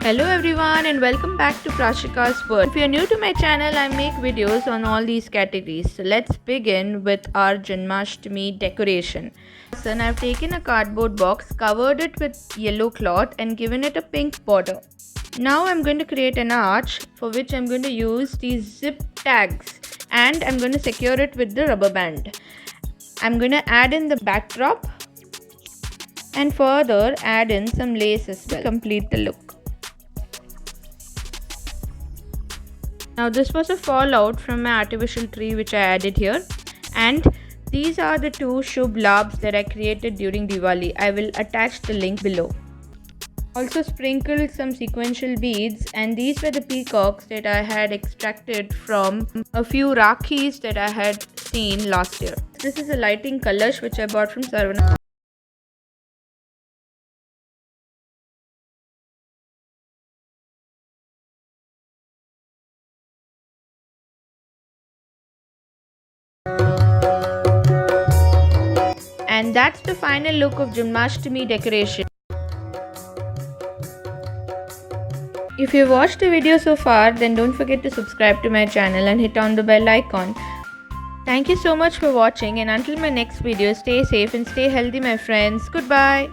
Hello everyone and welcome back to Prashika's World. If you're new to my channel, I make videos on all these categories. So let's begin with our Janmashtami decoration. So I've taken a cardboard box, covered it with yellow cloth and given it a pink border. Now I'm going to create an arch for which I'm going to use these zip tags and I'm going to secure it with the rubber band. I'm going to add in the backdrop and further add in some lace as well to complete the look. Now this was a fallout from my artificial tree which I added here, and these are the two Shubh Labhs that I created during Diwali. I will attach the link below. Also sprinkled some sequential beads, and these were the peacocks that I had extracted from a few Rakhis that I had seen last year. This is a lighting kalash which I bought from Sarvana. And that's the final look of Janmashtami decoration. If you watched the video so far, then don't forget to subscribe to my channel and hit on the bell icon. Thank you so much for watching, and until my next video, stay safe and stay healthy my friends. Goodbye.